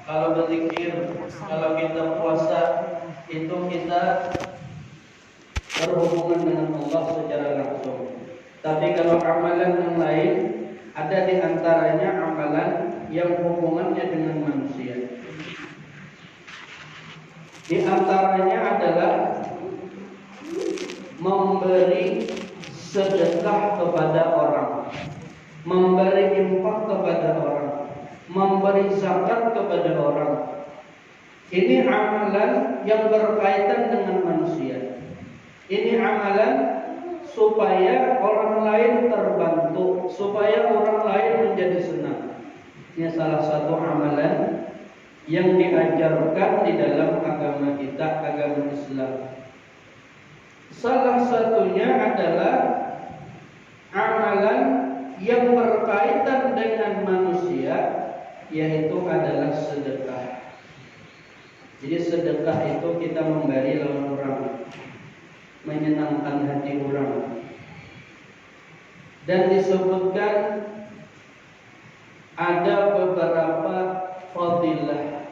kalau berzikir, kalau kita puasa, itu kita berhubungan dengan Allah secara langsung. Tapi kalau amalan yang lain, ada di antaranya amalan yang hubungannya dengan manusia. Di antaranya adalah memberi sedekah kepada orang, memberi infak kepada orang, memberi zakat kepada orang. Ini amalan yang berkaitan dengan manusia. Ini amalan supaya orang lain terbantu, supaya orang lain menjadi senang. Ini salah satu amalan yang diajarkan di dalam agama kita, agama Islam. Salah satunya adalah amalan yang berkaitan dengan manusia, yaitu adalah sedekah. Jadi sedekah itu kita memberi lawan orang, menyenangkan hati orang. Dan disebutkan ada beberapa fadilah,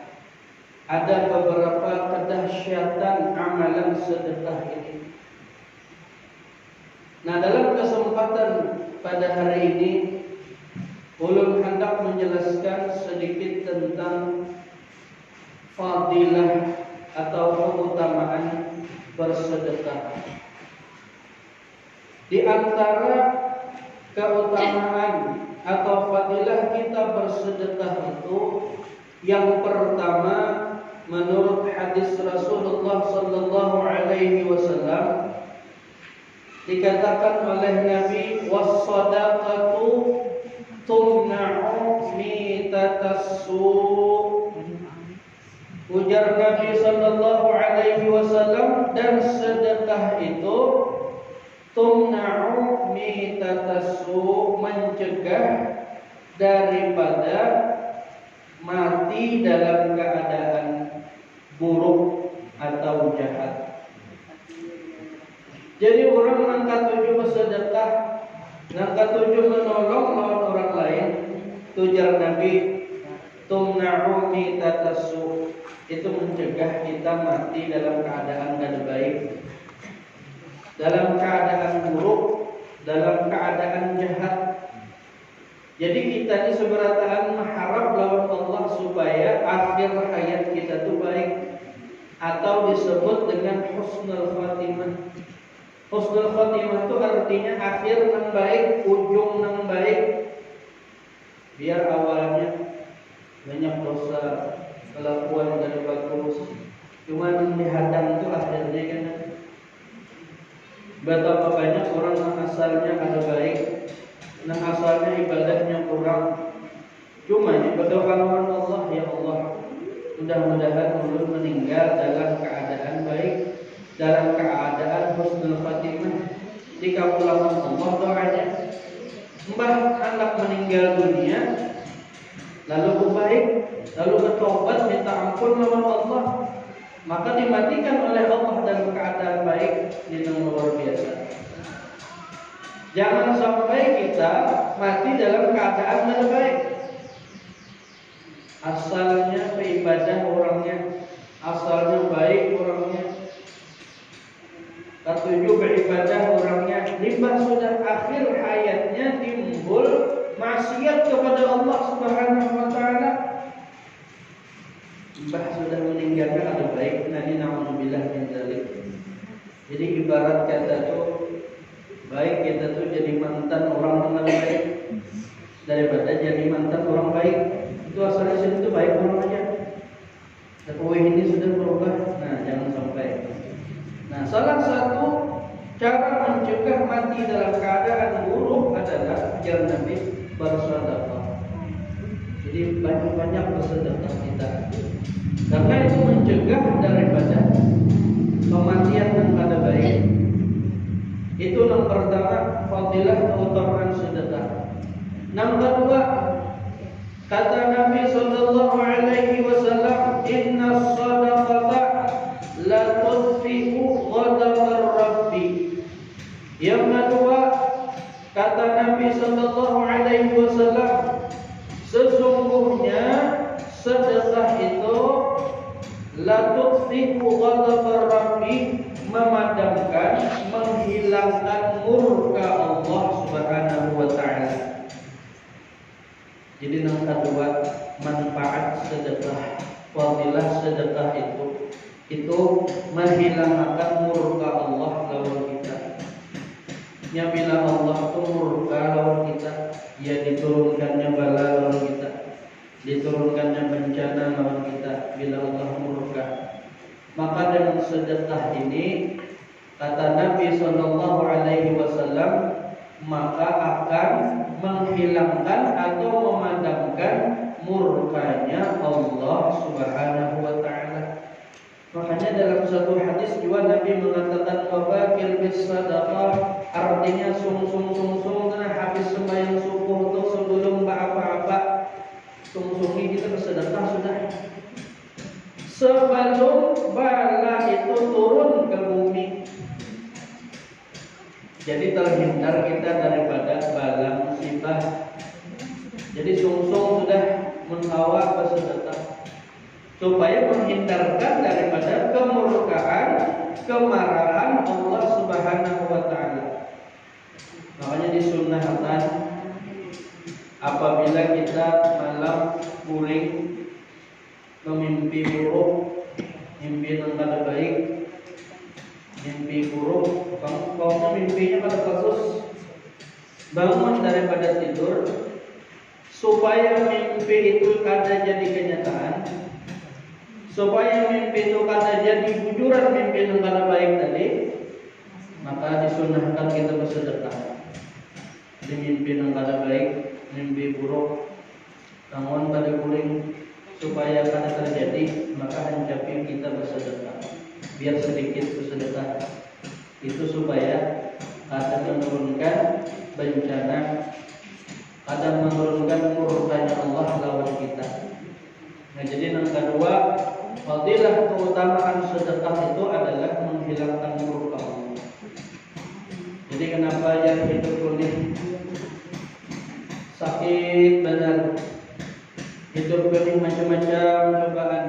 ada beberapa kedahsyatan amalan sedekah ini. Nah, dalam kesempatan pada hari ini ulun hendak menjelaskan sedikit tentang fadilah atau keutamaan bersedekah. Di antara keutamaan atau fadilah kita bersedekah itu, yang pertama menurut hadis Rasulullah sallallahu alaihi wasallam dikatakan oleh Nabi, was-shadaqatu tumna'u mitatas su'. Ujar Nabi sallallahu alaihi wasallam, dan sedekah itu tumna'u mitatas su', mencegah daripada mati dalam keadaan buruk atau jahat. Jadi orang angkat tujuh bersedekah, angkat tujuh menolong lawan orang lain. Tujar Nabi, tumna'u mitatasu, itu mencegah kita mati dalam keadaan tidak baik, dalam keadaan buruk, dalam keadaan jahat. Jadi kita ini seberataan mengharap lawan Allah supaya akhir hayat kita itu baik, atau disebut dengan husnul khatimah. Husnul khatimah itu artinya akhir yang baik, ujung yang baik. Biar awalnya banyak dosa, kelakuan dari bagus, cuma dihadang itu akhirnya kan. Betapa banyak orang yang asalnya ada baik, yang asalnya ibadahnya kurang, cuma berdoa lawan Allah, ya Allah, mudah-mudahan ulun meninggal dalam keadaan baik, dalam keadaan husnul khatimah. Dikabulkan Allah doanya. Mbah anak meninggal dunia, lalu baik, lalu bertobat minta ampun lawan Allah, maka dimatikan oleh Allah dalam keadaan baik. Ini yang luar biasa. Jangan sampai kita mati dalam keadaan tidak baik. Asalnya beribadah orangnya, asalnya baik orangnya, ketujuh beribadah orangnya, limbah sudah akhir hayatnya timbul maksiat kepada Allah Subhanahu wa taala. Limbah sudah meninggalkan ada baik, nanti naudzubillah min dzalik. Jadi ibarat kata tuh, baik kita tuh jadi mantan orang yang baik daripada jadi mantan orang baik. Itu asalnya situ baik orang aja. Tapi ini sudah berubah. Nah, jangan sampai. Nah, salah satu cara mencegah mati dalam keadaan buruk adalah jalan Nabi bersedekah. Jadi banyak-banyak bersedekah kita, karena itu mencegah daripada kematian yang kada baik. Itu yang pertama, fadilah keutamaan sedekah. Yang kedua, kata Nabi sallallahu alaihi wasallam, inna shadaqata la tudfi'u ghadabar rabbi. Yang kedua, kata Nabi sallallahu alaihi wasallam, sesungguhnya sedekah La tuqsihu ghadabar rabbi, memadamkan, menghilangkan murka Allah Subhanahu wa taala. Jadi yang kedua, manfaat sedekah, fadilah sedekah itu menghilangkan murka Allah lawan kita. Ya bila Allah itu murka lawan kita, ya diturunkannya bala lawan kita, diturunkannya bencana lawan kita bila Allah murka. Maka dengan sedekah ini, kata Nabi sallallahu alaihi wasallam, maka akan menghilangkan atau memadamkan murkanya Allah Subhanahu wa taala. Makanya dalam satu hadis juga Nabi mengatakan wabakil bis sadaqah, artinya sung karena habis sembahyang subuh itu sebelum apa-apa sungsungi kita bersedekah sudah. Sebelum bala itu turun ke bumi. Jadi terhindar kita daripada bala musibah. Jadi sungsung sudah membawa bersedekah supaya menghindarkan daripada kemurkaan, kemarahan Allah Subhanahu wa taala. Makanya disunnahkan apabila kita malam puring memimpi buruk, mimpi yang kada baik, mimpi buruk, kalau mimpinya pada kasus bangun daripada tidur supaya mimpi itu kada jadi kenyataan, supaya mimpi itu kada jadi bujuran mimpi yang kada baik tadi, maka disunahkan kita bersedekah. Di mimpi yang kada baik, mimpi buruk, bangun pada kuring supaya kada terjadi, maka hancapi kita bersedekah. Biar sedikit bersedekah itu supaya kada menurunkan bencana, kada menurunkan murkanya Allah lawan kita. Nah, jadi yang kedua, fadilah keutamaan sedekah itu adalah menghilangkan murka Allah. Jadi kenapa yang hidup ini sakit benar, hidup ini macam-macam cobaan.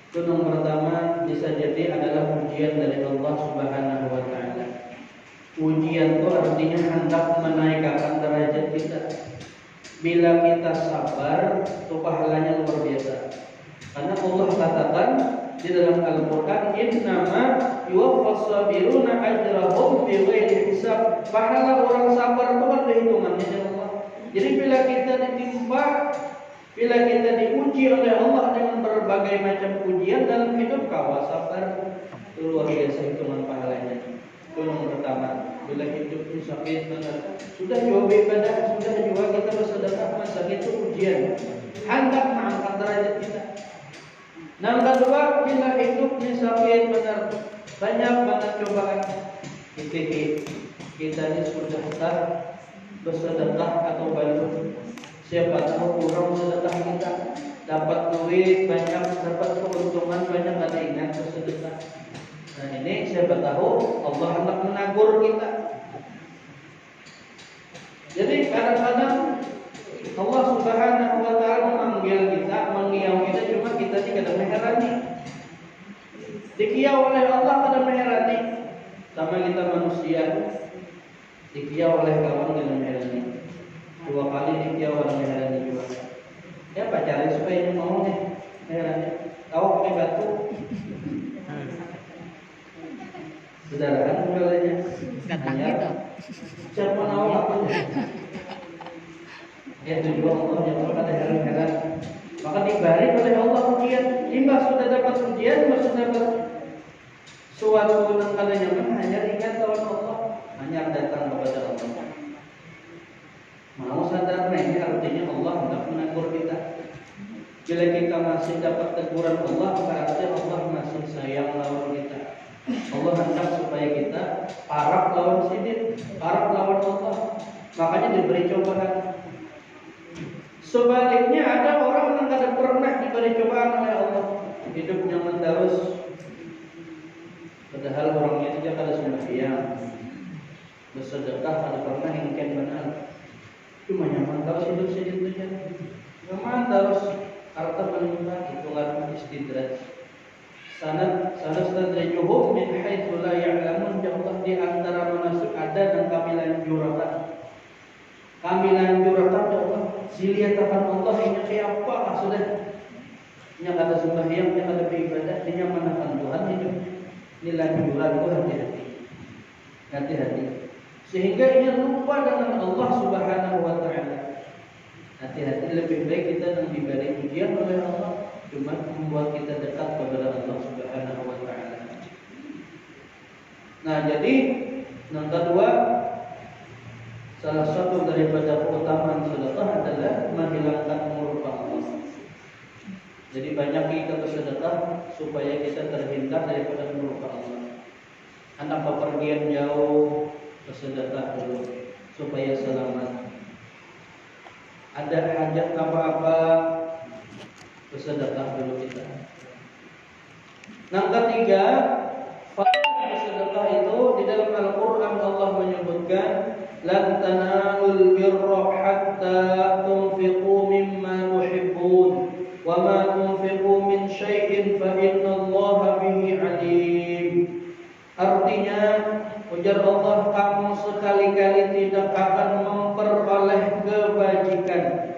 Itu yang pertama bisa jadi adalah ujian dari Allah Subhanahu wa taala. Ujian itu artinya hendak menaikkan derajat kita. Bila kita sabar, itu pahalanya luar biasa. Karena Allah katakan di dalam Al-Quran, innama yuwaffas sabiruna ajrahum bighairi hisab. Pahala orang sabar itu ada hitungannya dari Allah. Jadi bila kita ditimpa, bila kita diuji oleh Allah dengan berbagai macam ujian dalam hidup, kau sabar, itu luar biasa hitungan pahalanya. Itu yang pertama. Bila hidup ini sakit benar, sudah juga ibadah, sudah juga kita bersedekah, sakit itu ujian, hendak mengangkat derajat kita. Yang kedua, bila hidup ini sakit benar, banyak banget cobaan, kita ini sudah sah bersedekah atau belum? Siapa tahu kurang sedekah kita, dapat duit banyak, dapat keuntungan banyak, ada ingat bersedekah. Nah ini siapa tahu Allah hendak menegur kita. Jadi kadang-kadang Allah Subhanahu wa taala memanggil kita, mengiau kita, cuma kita tidak ada meherani. Dikiau oleh Allah kada meherani. Sama kita manusia, dikiau oleh kawan kada meherani. 2 kali dikiau kada meherani juga. Ya pacaran supaya mau nih meherani. Tahu pakai batu. Saudara jualannya datang itu. Siapa tahu apa? Ya tujuan Allah yang ada heran-heran. Maka dibalik oleh Allah ujian. Jika sudah dapat ujian, sudah dapat suatu yang kada nyaman, hanya ingat lawan Allah, hanya datang kepada Allah. Mau sadar, nah ini artinya Allah hendak menegur kita. Bila kita masih dapat teguran Allah, berarti Allah masih sayang lawan kita. Allah hendak supaya kita parab lawan sidin, parab lawan Allah. Makanya diberi cobaan. Sebaliknya ada orang yang tidak pernah diberi cobaan oleh Allah, hidupnya menterus. Padahal orangnya tidak ada sembahyang, bersedekah ada pernah ingin benar. Cuma nyaman terus hidup sidin saja. Nyaman terus harta melimpah, itu karena istidraj. sanastadrijuhum min haitsu la ya'lamun. Allah di antara manasik ada dan kami lanjurkan. Kami lanjurkan Allah. Silihatakan Allah ini kayak apa sudah. Nya kata sembahyang, nya kata beribadah, nya menahan Tuhan hidup. Ini lanjuran itu hati-hati. Hati-hati. Sehingga ia lupa dengan Allah Subhanahu wa taala. Hati-hati, lebih baik kita yang diberi ujian oleh Allah cuma membuat kita dekat kepada Allah Subhanahu wa taala. Nah, jadi yang kedua, salah satu daripada keutamaan sedekah adalah menghilangkan murka Allah. Jadi banyak kita bersedekah supaya kita terhindar daripada murka Allah. Anak bepergian jauh, bersedekah dulu supaya selamat. Ada hajat apa-apa, bersedekah dulu kita. Yang ketiga, bersedekah itu di dalam Al-Quran Allah menyebutkan lan tanalul birra hatta tunfiqu mimma tuhibbun wa ma tunfiqu min syai'in fa innallaha bihi alim. Artinya, ujar Allah, kamu sekali-kali tidak akan memperoleh kebajikan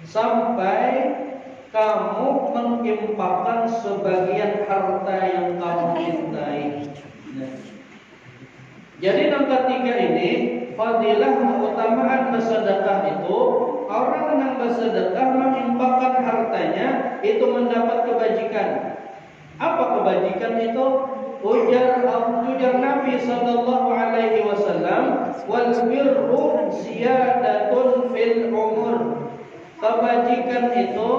sampai kamu menginfakkan sebagian harta yang kamu cintai. Nah. Jadi yang ketiga ini, fadilah keutamaan bersedekah itu, orang yang bersedekah menginfakkan hartanya itu mendapat kebajikan. Apa kebajikan itu? Ujar Nabi sallallahu alaihi wasallam, wal birru ziyadatun fil umur. Kebajikan itu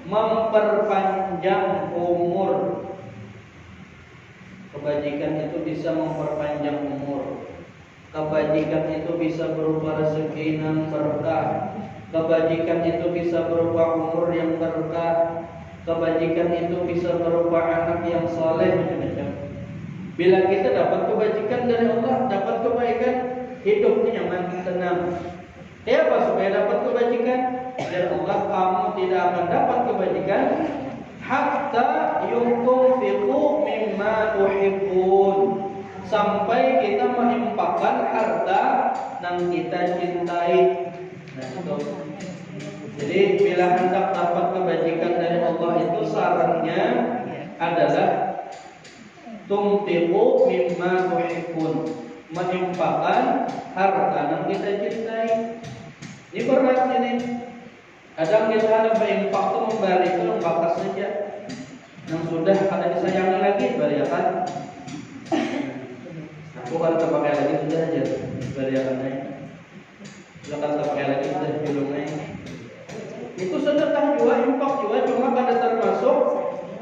memperpanjang umur. Kebajikan itu bisa memperpanjang umur. Kebajikan itu bisa berupa rezeki yang berkah. Kebajikan itu bisa berupa umur yang berkah. Kebajikan itu bisa berupa anak yang saleh, macam-macam. Bila kita dapat kebajikan dari Allah, dapat kebaikan, hidupnya nyaman, tenang. Apa supaya dapat kebajikan? Dari Allah kamu tidak akan dapat kebajikan hatta yunfiqu mimma tuhibbun, sampai kita menginfakkan harta yang kita cintai. Nah, itu. Jadi bila hendak dapat kebajikan dari Allah itu sarannya adalah tunfiqu mimma tuhibbun, menginfakkan harta yang kita cintai. Ini berat ini. Kadang kita ada berinfak itu memberi itu membakas saja. Yang sudah ada disayangi lagi beriakan. Aku kalau terpakai lagi sudah aja beriakan aja. Kalau terpakai lagi sudah belum aja. Itu sedekah juga, infak juga, cuma kada termasuk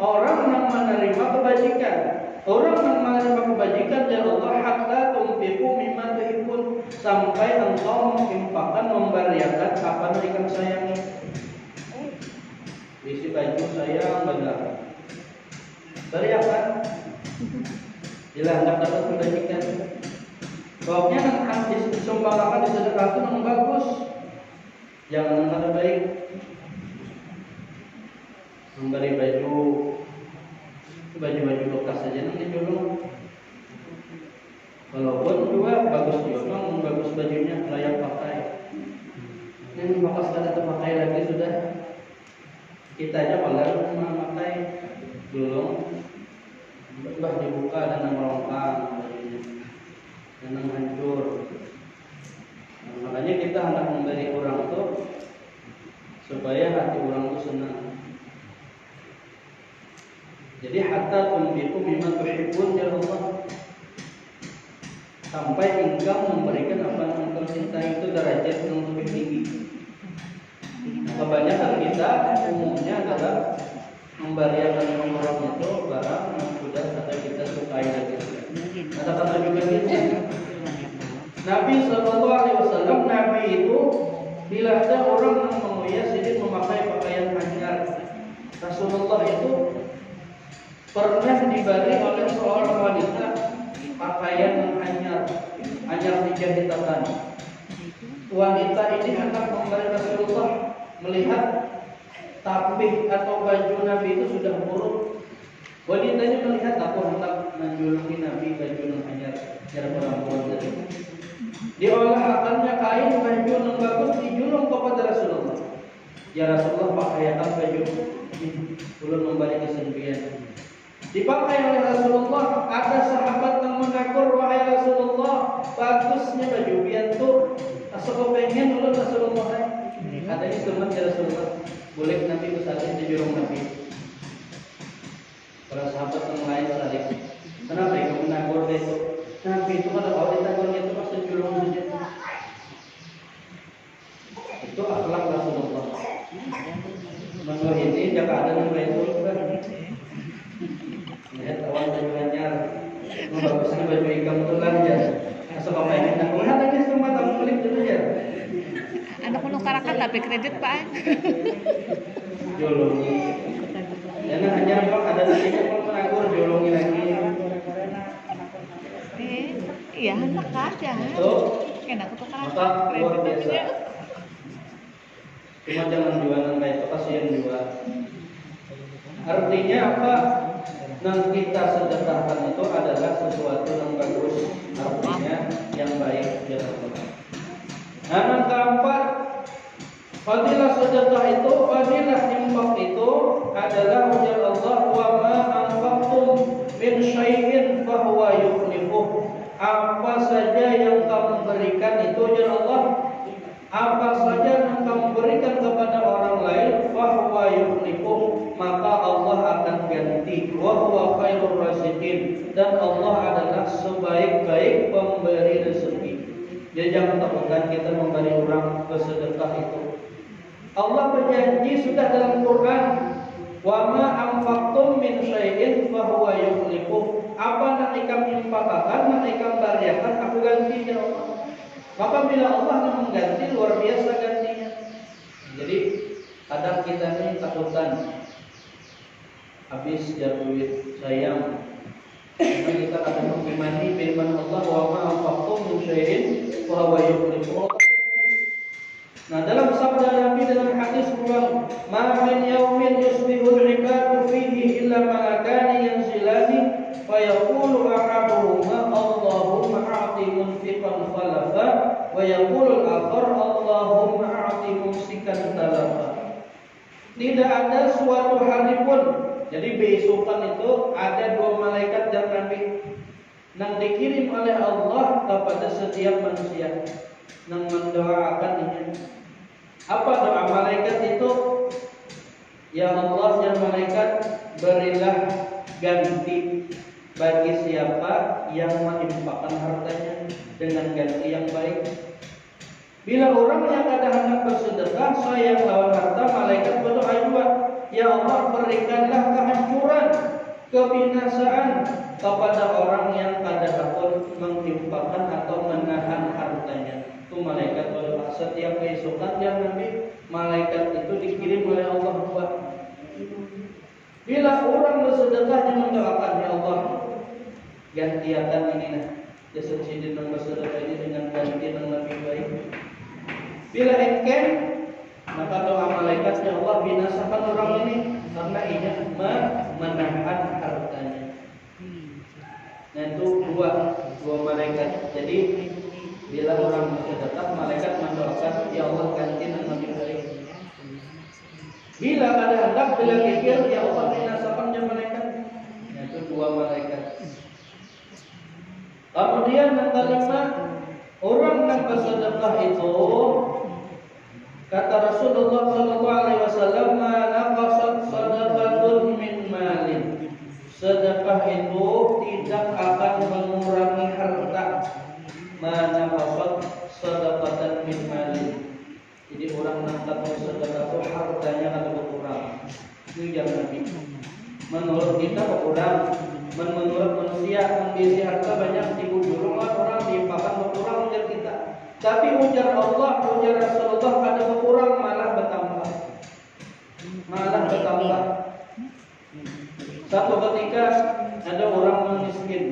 orang yang menerima kebajikan. Orang yang menerima kebajikan dari Allah hatta tunfiqu mimma tuhibbun, sampai engkau menginfakkan, memberiakan apa yang ikan sayangi. Isi baju sayang benar. Beriakan. Bila hendak dapat kebajikan. Pokoknya yang disumbangkan di sedekah itu yang bagus. Jangan yang kada baik. Memberi baju bekas saja nanti dulu. Walaupun juga bagus juga, memang bagus bajunya layak pakai. Yang bekas kada terpakai lagi sudah. Kita aja malah memakai belum. Bah dibuka dan merongkang bajunya, dan hancur. Nah, makanya kita hendak memberi orang itu supaya hati orang itu senang. Jadi hatta tunfiqu mimma tuhibbun ya Allah, sampai engkau memberikan apa yang engkau cintai, itu derajat yang lebih tinggi. Kebanyakan kita umumnya adalah memberiakan orang itu barang yang sudah kata kita sukai lagi. Kata-kata juga gitu. Nabi SAW, Nabi itu bila ada orang yang menguya sedikit memakai pakaian hanyar, Rasulullah itu pernah diberi oleh seorang wanita pakaian yang hanyar dijahitakan. Wanita ini hendak memberi Rasulullah melihat tapih atau baju Nabi itu sudah buruk Wanitanya melihat aku hendak menjulungi Nabi baju yang anyar jarak perempuan tadi. Diolah akannya kain baju yang bagus dijulung kepada Rasulullah. Ya Rasulullah pakaikan baju belum membalik kesempian. Dipakai oleh Rasulullah. Ada sahabat yang mengakur, wahai Rasulullah, bagusnya baju biantu. Asal pengen ulun Rasulullah. Ada instrumen ya Rasulullah. Boleh Nabi besarin di jurung Nabi. Para sahabat yang lain saling. Kenapa kamu mengakur itu? Nabi itu kalau kau ditagurnya itu pasti jurung saja. Itu akhlak Rasulullah. Masa ini jika ada yang lain itu lihat kawan baju anyar, bagusnya baju ikam itu lancar. Asal kau pengen aku lagi semua kamu klik dulu ya. Anak menukarakan tapi kredit Pak. Jolongi. Jangan hanya kalau ada nantinya kalau mengakur jolongi lagi. Iya hendak aja. Itu. Enak tukaran Maka luar biasa. Cuma jangan jualan kayak itu, kasihan juga. Artinya apa? Yang kita sedekahkan itu adalah sesuatu yang bagus, artinya yang baik di Allah. Nah, yang keempat, fadilah sedekah itu, fadilah infak itu adalah ujar Allah, wa ma anfaqtum min syai'in fa huwa yukhlifuh. Apa saja yang kamu berikan itu ujar Allah, apa saja yang kamu berikan kepada orang lain, fahuwa yukhlifuh, maka Allah akan ganti. Wa huwa khairur raziqin, dan Allah adalah sebaik-baik pemberi rezeki. Jadi jangan takutkan kita memberi orang bersedekah itu. Allah berjanji sudah dalam Quran, wa ma anfaqtum min syai'in fahuwa yukhlifuh. Apa yang ikam infakkan, yang ikam berikan, aku ganti ya Allah. Maka bila Allah mengganti, luar biasa gantinya. Jadi kadang kita ini takutan habis duit sayang. Karena kita kadang mengimani firman Allah, wa ma anfaqtum min syai'in fa huwa yukhlifuh. Nah, dalam sabda Nabi dalam hadis ulang, ma min yaumin yusbihul ibadu fihi illa malakani yanzilani fa yaqulu ahaduhuma Allahumma a'ti munfiqan khalafa wa yaqulu al-akhar Allahumma a'ti mumsikan talafa. Tidak ada suatu hari pun, jadi besokan itu ada dua malaikat dan Nabi yang dikirim oleh Allah kepada setiap manusia yang mendoakannya. Apa doa malaikat itu? Ya Allah, ya malaikat, berilah ganti bagi siapa yang menginfakkan hartanya dengan ganti yang baik. Bila orang yang ada hendak bersedekah sayang lawan harta, malaikat berdoa juga, ya Allah, berikanlah kehancuran, kebinasaan kepada orang yang kada takut menginfakkan atau menahan hartanya. Itu malaikat berdoa. Setiap keesokan yang Nabi, malaikat itu dikirim oleh Allah buat. Bila orang bersedekah dia mendoakan, ya Allah, gantikan ini nah, jasa sidin yang bersedekah ini dengan ganti yang lebih baik. Bila engken, maka doa malaikat, ya Allah, binasakan orang ini karena ia menahan hartanya. Nah itu dua malaikat. Jadi bila orang bersedekah, malaikat mendoakan, ya Allah, ganti yang lebih baik. Bila ada hendak, bila kikir, ya Allah, binasakan ya malaikat. Nah itu dua malaikat. Kemudian yang kelima, orang yang bersedekah itu, kata Rasulullah SAW, ma naqasat sadaqatun min malin. Sedekah itu tidak akan mengurangi harta. Ma naqasat sadaqatan min malin. Jadi orang yang bersedekah itu hartanya akan berkurang. Itu yang Nabi. Menurut kita berkurang. Menurut manusia mengisi harta banyak dibujurung orang diimpakan berkurang ujar kita. Tapi ujar Allah, ujar Rasulullah ada berkurang malah bertambah. Malah bertambah. Satu ketika ada orang yang miskin,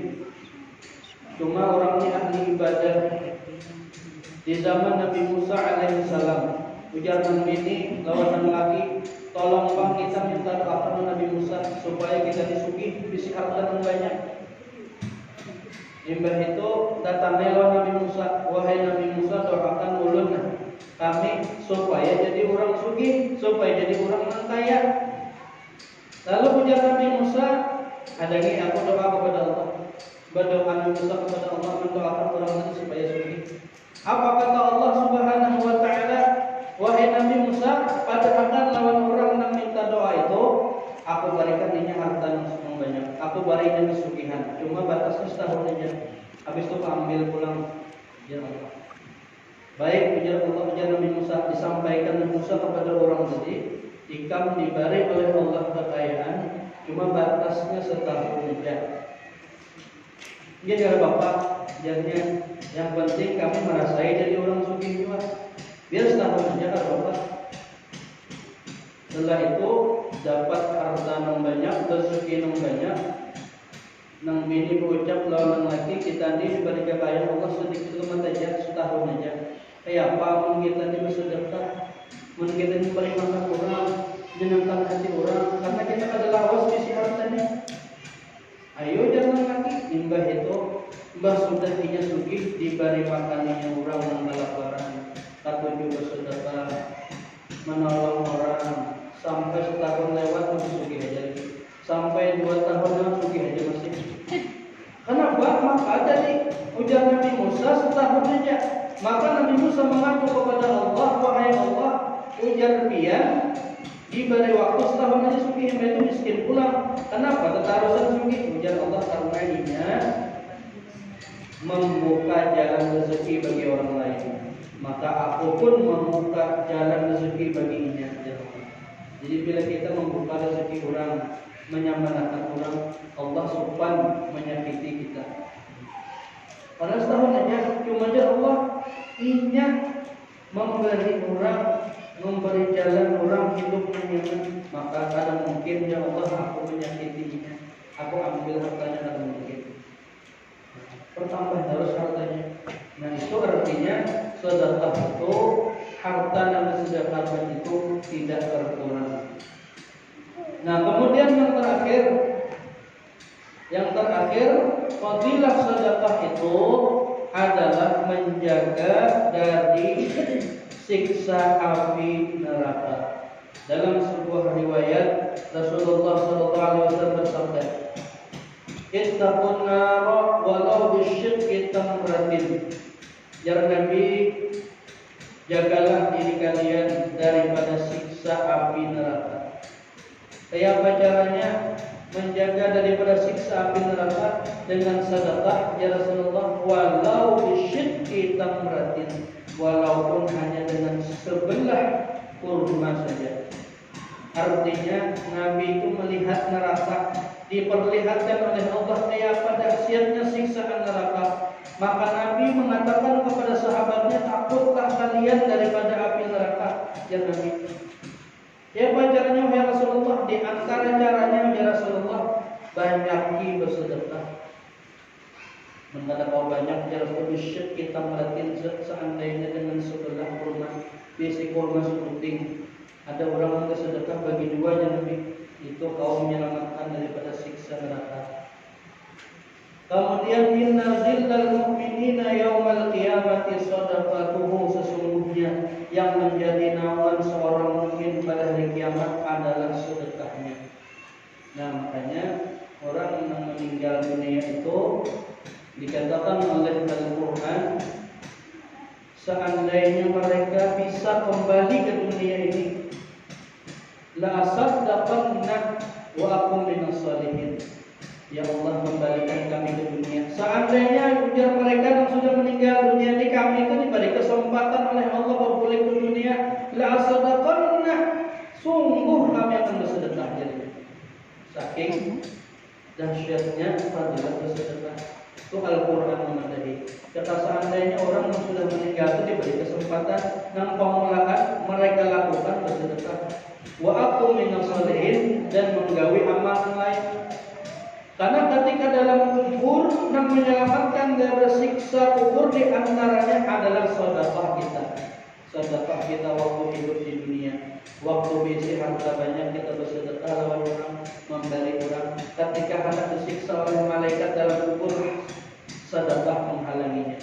cuma orangnya ahli ibadah. Di zaman Nabi Musa alaihissalam, ujar Nabi ini lawan laki, tolong bang kita minta doa Nabi Musa supaya kita disugih bisi harta yang banyak. Imbah itu datangnya Nabi Musa, wahai Nabi Musa, doakan ulun kami supaya jadi orang sugih, supaya jadi orang yang kaya. Lalu ujar Nabi Musa, adanya aku doa kepada Allah. Berdoa Nabi Musa kepada Allah, mendoakan orang itu supaya sugih. Apa kata Allah Subhanahu wa taala? Wahai Nabi Musa, pada akan lawan orang yang minta doa itu, aku berikan dia harta yang banyak. Aku berikan kesugihan. Cuma batasnya setahun aja. Habis itu ambil pulang. Ya Allah. Baik, ujar Allah, ujar Nabi Musa, disampaikan Nabi Musa kepada orang tadi, ikam diberi oleh Allah kekayaan, cuma batasnya setahun aja. Dia adalah Bapak, jadinya yang penting kami merasai jadi orang sugih juga. Biar setahun aja kan Bapak. Setelah itu dapat harta yang banyak, rezeki yang banyak. Nang bini berucap lawan laki kita ini diberi kekayaan Allah sedikit cuma aja setahun aja. Kayak apa mun kita ini bersedekah, mun kita ini beri makan orang, menyenangkan hati orang, karena kita adalah awas isi hartanya. Ayo jangan lagi imbah itu, mbah sudah punya sugih diberi makanannya orang yang kelaparan, katuju bersedekah, menolong orang, sampai setahun lewat masih sugih aja lagi. Sampai 2 tahun lewat sugih aja masih. Kenapa? Maka jadi ujar Nabi Musa setahun aja. Maka Nabi Musa mengaku kepada Allah, wahai Allah, ujar pian diberi waktu setahun aja sugih, itu miskin pulang. Kenapa? Tetarusan sugih, ujar Allah, karena inya membuka jalan rezeki bagi orang lain. Maka aku pun membuka jalan rezeki baginya. Jadi bila kita membuka rezeki orang, menyamarakan orang, Allah sopan menyakiti kita. Pada setahun aja, cuma aja Allah inya memberi orang, memberi jalan orang hidup yang nyaman. Maka kadang mungkin ya Allah aku menyakitinya, aku ambil hartanya kadang mungkin. Pertambah terus hartanya. Nah itu artinya sedekah itu, harta yang disedekahkan itu tidak berkurang. Nah kemudian yang terakhir fadilah sedekah itu adalah menjaga dari siksa api neraka. Dalam sebuah riwayat Rasulullah SAW bersabda, "Ittaqun nar walau bisyikki tamratin." Ya Nabi, jagalah diri kalian daripada siksa api neraka. Kayak apa caranya menjaga daripada siksa api neraka? Dengan sedekah ya Rasulullah, walau bisyikki tamratin, walaupun hanya dengan sebelah kurma saja. Artinya Nabi itu melihat neraka, diperlihatkan oleh Allah kayak apa dahsyatnya siksaan neraka. Maka Nabi mengatakan kepada sahabatnya, takutkah kalian daripada api neraka? Ya Nabi. Ya apa caranya ya Rasulullah? Di antara caranya ya Rasulullah, banyaki bersedekah. Mengenai kau banyak ya Rasulullah, kita melatin seandainya dengan sebelah kurma, bisi kurma seputing. Ada orang yang bersedekah bagi dua ya Nabi, itu kau menyelamatkan daripada siksa neraka. Kemudian inna zillal mu'minina yaumal qiyamati shadaqatuhu, sesungguhnya yang menjadi naungan seorang mukmin pada hari kiamat adalah sedekahnya. Nah makanya orang yang meninggal dunia itu dikatakan oleh Al-Quran, seandainya mereka bisa kembali ke dunia ini, la asaddaqanna wa akum minas salihin. Ya Allah, kembalikan kami ke dunia. Seandainya ujar mereka yang sudah meninggal dunia ini, kami itu diberi kesempatan oleh Allah berbalik ke dunia, la asaddaqanna, sungguh kami akan bersedekah. Jadi saking dahsyatnya fadilah bersedekah. Itu Al-Quran memadai. Kata seandainya orang yang sudah meninggal itu diberi kesempatan yang pemulaan mereka lakukan bersedekah, wa akum minas salihin, dan menggawi amalan lain. Karena ketika dalam kubur yang menyelamatkan dari siksa kubur di antaranya adalah sedekah kita. Sedekah kita waktu hidup di dunia. Waktu bisi harta banyak kita bersedekah lawan orang, memberi ketika hendak disiksa oleh malaikat dalam kubur, sedekah menghalanginya.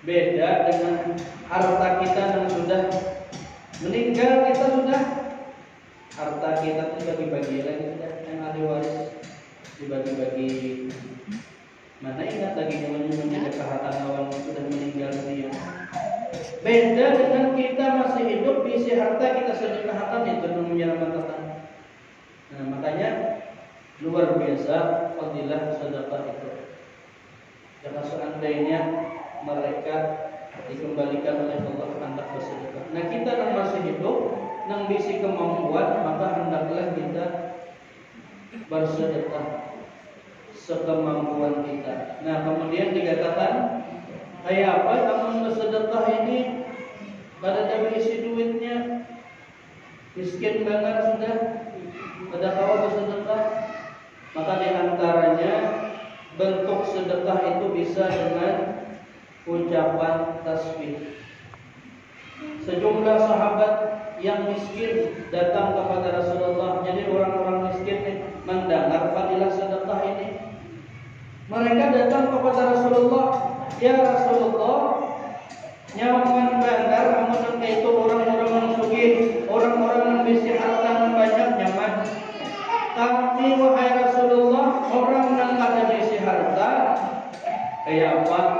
Beda dengan harta kita yang sudah meninggal, kita sudah harta kita itu bagi-bagi lagi, sudah yang ahli waris dibagi-bagi. Mana ingat lagi nyaman-nyaman kehatan lawan sudah meninggal dunia. Beda dengan kita masih hidup, isi harta kita sedekahkan itu namanya manfaat. Nah, makanya luar biasa fadilah sedekah itu. Jika seandainya mereka dikembalikan oleh Allah hendak bersedekah. Nah, kita yang masih hidup, yang bisi kemampuan, maka hendaklah kita bersedekah sekemampuan kita. Nah, kemudian dikatakan, kayak apa namun bersedekah ini pada jam isi duitnya miskin banget sudah, pada kawal bersedekah. Maka diantaranya bentuk sedekah itu bisa dengan ucapan tasbih. Sejumlah sahabat yang miskin datang kepada Rasulullah. Jadi orang-orang miskin mendengar fadilah sedekah ini, mereka datang kepada Rasulullah, ya Rasulullah, nyaman bandar amun itu orang-orang yang sugih, orang-orang yang bisi harta yang banyak nyaman. Tapi wahai Rasulullah, orang yang ada bisi harta kayak apa?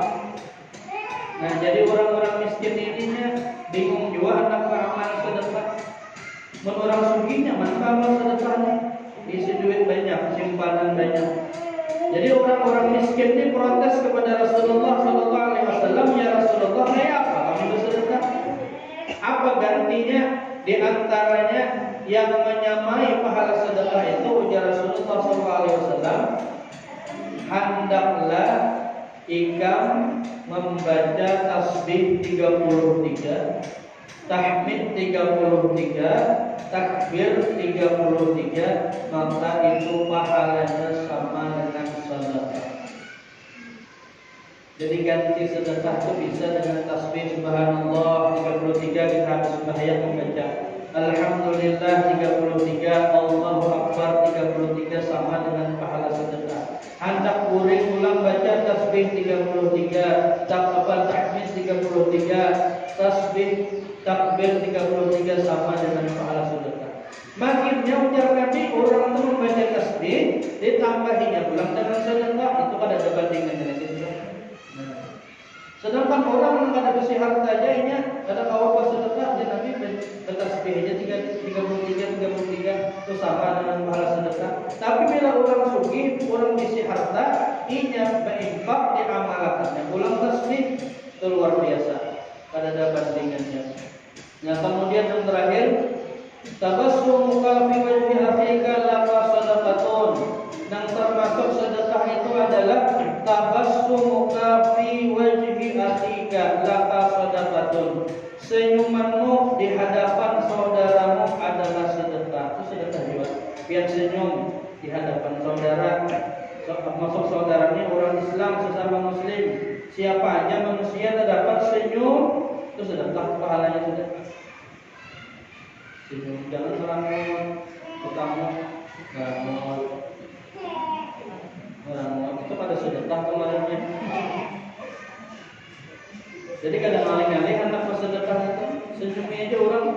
Nah, jadi orang-orang miskin ininya bingung juga hendak beramal sedekah. Menurut orang sugihnya mana amal sedekahnya? Isi duit banyak, simpanan banyak. Jadi orang-orang miskin ini protes kepada Rasulullah SAW, ya Rasulullah, kayak apa kamu bersedekah? Apa gantinya? Di antaranya yang menyamai pahala sedekah itu, ujar Rasulullah SAW, hendaklah ikam membaca tasbih 33, tahmid 33, takbir 33, maka itu pahalanya sama dengan sedekah. Jadi ganti sedekah itu bisa dengan tasbih subhanallah 33 kita habis sembahyang membaca alhamdulillah 33, Allahu akbar 33 sama dengan pahala sedekah. Hendak kuring ulang baca tasbih 33, tahmid 33, tasbih takbir 33 sama dengan pahala sedekah. Makinnya ujar Nabi, orang itu membaca tasbih ditambahinya ulang dengan sedekah, itu kan ada bandingannya lagi. Sedangkan orang yang kada besi harta aja ini ada kawal bersedekah, dia Nabi bertasbih aja 33 itu sama dengan pahala sedekah. Tapi bila orang sugih, orang besi harta, inya berinfak diamalkannya ulang tasbih, itu luar biasa. Ada bandingannya. Nah, kemudian yang terakhir, tabassumuka fi wajhi akhika laka sadaqatun. Yang termasuk sedekah itu adalah tabassumuka fi wajhi akhika laka sadaqatun. Senyumanmu di hadapan saudaramu adalah sedekah. Itu sedekah juga. Biar senyum di hadapan saudara. Maksud saudaranya orang Islam, sesama muslim. Siapa aja manusia terdapat senyum, itu sedekah, pahalanya sudah. Senyum, jangan meramu, utama, meramu, itu pada sedekah kemarinnya. Jadi kadang alih-alih anak bersedekah itu senyumnya aja orang,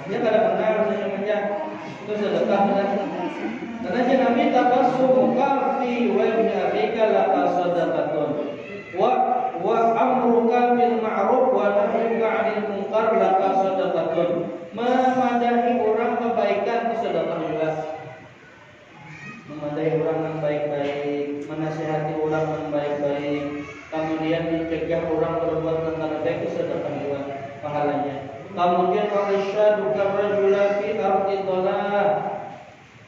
dia kadang benar senyum aja, itu sedekah benar. Karena Nabi tabassumuka fi wajhi akhika laka sadaqatun wa amruka bil ma'ruf wa nahyuka 'anil munkar laka sadaqatun. Memadahi orang kebaikan itu sedekah juga. Memadahi orang yang baik-baik, menasihati orang yang baik-baik, kemudian mencegah orang berbuat yang baik itu sedekah juga pahalanya. Kemudian warsyaduka rajula fi ardi dhalah.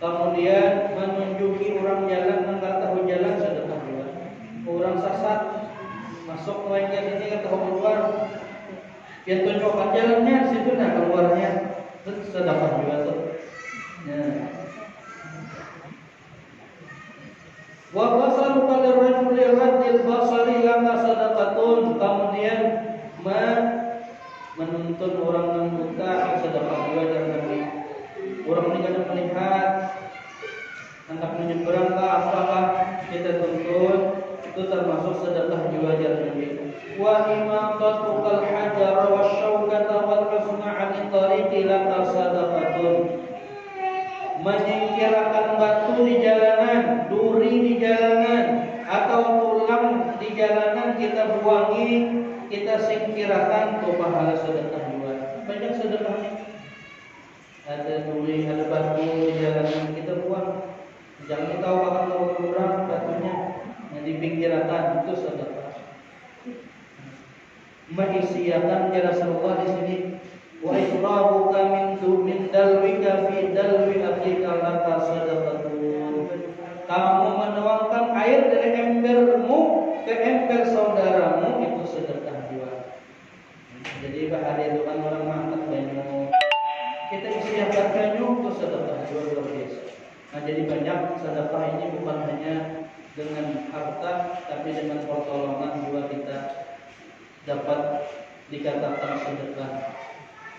Kemudian menunjuki orang jalan yang tak tahu jalan sedekah juga. Orang sasat masuk ke sini ke tahu keluar, dia tunjukkan jalannya situ, nah keluarnya sedekah juga tuh. Nah, wa basaruka lirrajuli raddil basari laka sadaqatun. Kemudian menuntun orang yang buta sedekah juga dari Nabi. Orang ini kadang melihat Anak menyeberang ke apakah kita tuntut, itu termasuk sedekah jiwa Nabi. Wa imatatukal hajar wasyaukata wal husna 'ani tariqi laka sadaqatun. Menyingkirkan batu di jalanan, duri di jalanan, atau tulang di jalanan kita buangi, kita singkirkan, itu pahala sedekah jiwa. Banyak sedekahnya. Ada duri, ada batu di jalanan kita buang. Jangan kita makan orang batunya, yang dipinggirkan itu sedekah. Mengisiakan ya Rasulullah di sini. Wa israbuka min dalwika fi dalwi akhika laka sadaqatun. Kamu menuangkan air dari embermu ke ember saudaramu, itu sedekah jiwa. Jadi bahari itu kan orang mangkat banyak. Kita isiakan banyak itu sedekah jiwa luar biasa. Nah jadi banyak sedekah ini bukan hanya dengan harta, tapi dengan pertolongan jiwa kita dapat dikatakan sedekah.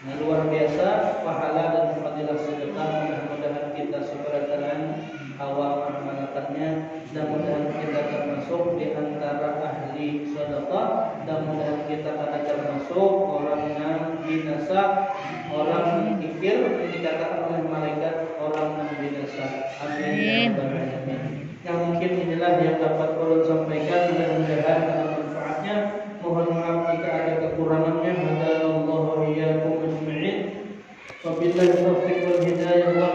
Nah luar biasa pahala dan fadilah sedekah. Mudah-mudahan kita sebenarnya awal mengamalkannya, dan mudah-mudahan kita termasuk di antara ahli sedekah, dan mudah-mudahan kita akan termasuk orang yang binasa, orang yang kikir, dikatakan oleh malaikat orang yang binasa. Amin. Yang mungkin inilah yang dapat ulun sampaikan, mudah-mudahan ada manfaatnya. Mohon maaf jika ada kekurangannya. Hadanallahu iyyakum ajma'in. Wabillahi taufiq wal hidayah wa